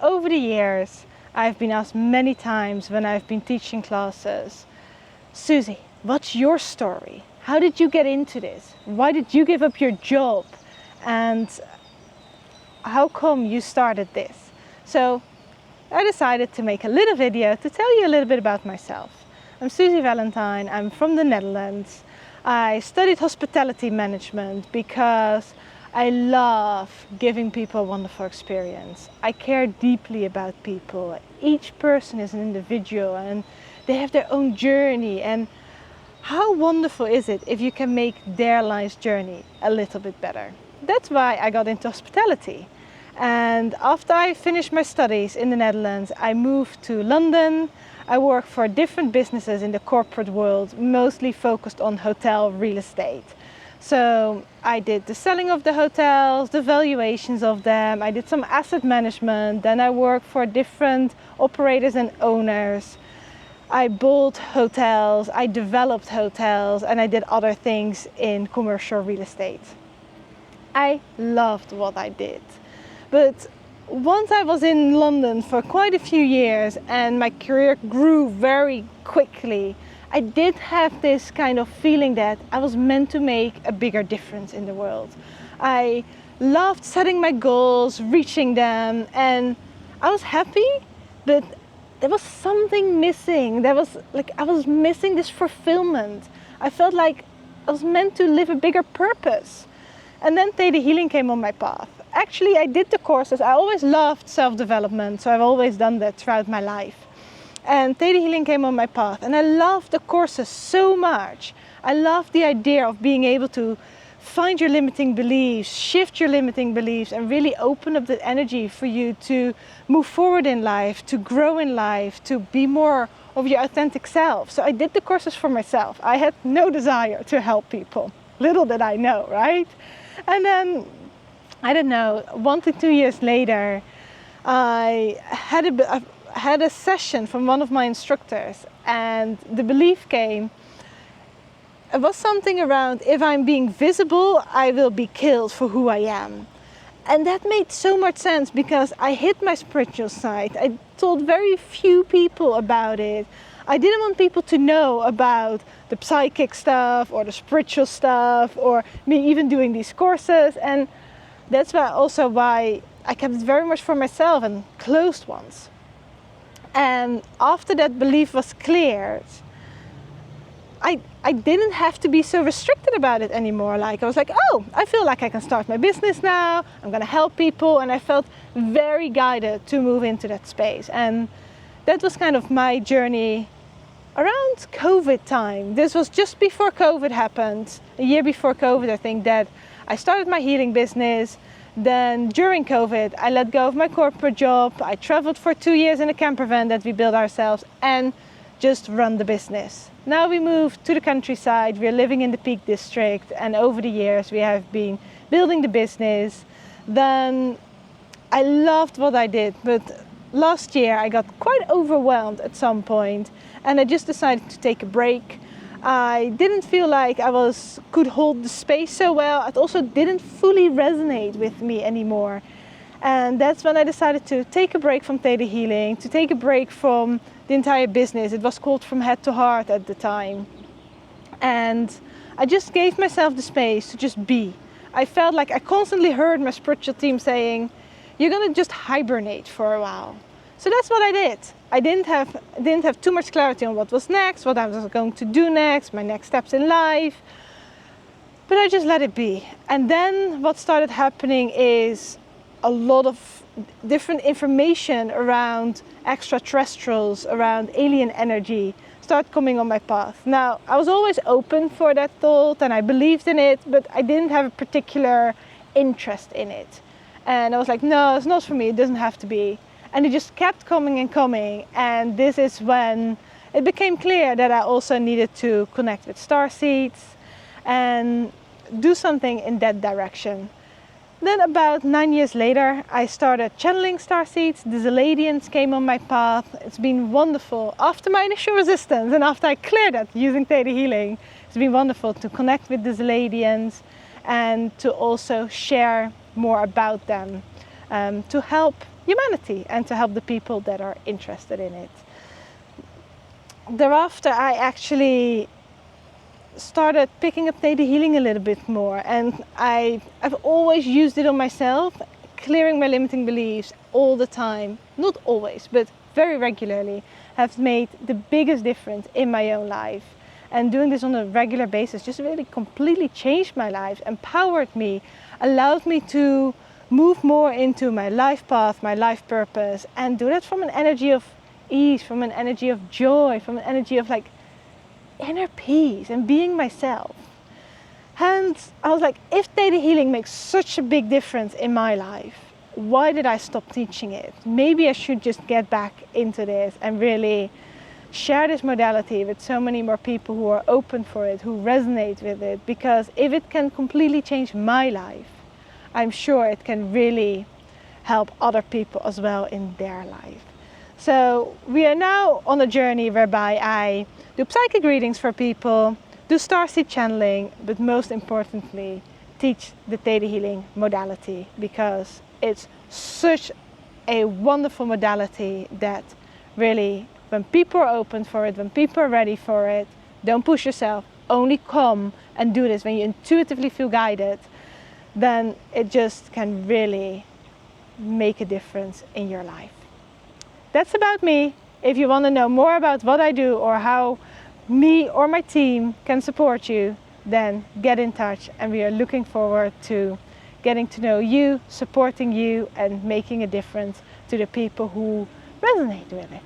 over the years, I've been asked many times when I've been teaching classes, Susie, what's your story? How did you get into this? Why did you give up your job? And how come you started this? So I decided to make a little video to tell you a little bit about myself. I'm Susie Valentine, I'm from the Netherlands. I studied hospitality management because I love giving people a wonderful experience. I care deeply about people. Each person is an individual and they have their own journey, and how wonderful is it if you can make their life's journey a little bit better. That's why I got into hospitality. And after I finished my studies in the Netherlands, I moved to London. I worked for different businesses in the corporate world, mostly focused on hotel real estate. So I did the selling of the hotels, the valuations of them, I did some asset management, then I worked for different operators and owners. I built hotels, I developed hotels, and I did other things in commercial real estate. I loved what I did. But once I was in London for quite a few years and my career grew very quickly, I did have this kind of feeling that I was meant to make a bigger difference in the world. I loved setting my goals, reaching them, and I was happy, but there was something missing. I was missing this fulfillment. I felt like I was meant to live a bigger purpose. And then Theta Healing came on my path. Actually, I did the courses. I always loved self-development, so I've always done that throughout my life. And Theta Healing came on my path, and I loved the courses so much. I loved the idea of being able to find your limiting beliefs, shift your limiting beliefs, and really open up the energy for you to move forward in life, to grow in life, to be more of your authentic self. So I did the courses for myself. I had no desire to help people. Little did I know, right? And then, I don't know, 1 to 2 years later, I had a session from one of my instructors, and the belief came. It was something around, if I'm being visible, I will be killed for who I am. And that made so much sense because I hid my spiritual side. I told very few people about it. I didn't want people to know about the psychic stuff or the spiritual stuff or me even doing these courses. And that's why I kept it very much for myself and closed ones. And after that belief was cleared, I didn't have to be so restricted about it anymore. Like I was like, oh, I feel like I can start my business now. I'm gonna help people. And I felt very guided to move into that space. And that was kind of my journey around COVID time. This was just before COVID happened. A year before COVID, I think, that I started my healing business. Then during COVID, I let go of my corporate job. I traveled for 2 years in a camper van that we built ourselves and just run the business. Now we moved to the countryside. We're living in the Peak District, and over the years we have been building the business. Then I loved what I did, but last year I got quite overwhelmed at some point, and I just decided to take a break. I didn't feel like I could hold the space so well. It also didn't fully resonate with me anymore. And that's when I decided to take a break from Theta Healing, to take a break from the entire business. It was called From Head to Heart at the time. And I just gave myself the space to just be. I felt like I constantly heard my spiritual team saying, you're gonna just hibernate for a while. So that's what I did. I didn't have too much clarity on what was next, what I was going to do next, my next steps in life. But I just let it be. And then what started happening is a lot of different information around extraterrestrials, around alien energy started coming on my path. Now, I was always open for that thought and I believed in it, but I didn't have a particular interest in it. And I was like, no, it's not for me, it doesn't have to be. And it just kept coming and coming. And this is when it became clear that I also needed to connect with Starseeds and do something in that direction. Then about 9 years later, I started channeling Starseeds. The Ziladians came on my path. It's been wonderful. After my initial resistance and after I cleared that using Theta Healing, it's been wonderful to connect with the Ziladians and to also share more about them, to help humanity and to help the people that are interested in it. Thereafter, I actually started picking up Theta healing a little bit more, and I've always used it on myself, clearing my limiting beliefs all the time. Not always, but very regularly, have made the biggest difference in my own life. And doing this on a regular basis just really completely changed my life, empowered me, allowed me to move more into my life path, my life purpose, and do that from an energy of ease, from an energy of joy, from an energy of like inner peace and being myself. And I was like, if Theta healing makes such a big difference in my life, why did I stop teaching it? Maybe I should just get back into this and really share this modality with so many more people who are open for it, who resonate with it, because if it can completely change my life, I'm sure it can really help other people as well in their life. So we are now on a journey whereby I do psychic readings for people, do starseed channeling, but most importantly, teach the Theta healing modality, because it's such a wonderful modality that really, when people are open for it, when people are ready for it, don't push yourself, only come and do this when you intuitively feel guided, then it just can really make a difference in your life. That's about me. If you want to know more about what I do or how me or my team can support you, then get in touch, and we are looking forward to getting to know you, supporting you, and making a difference to the people who resonate with it.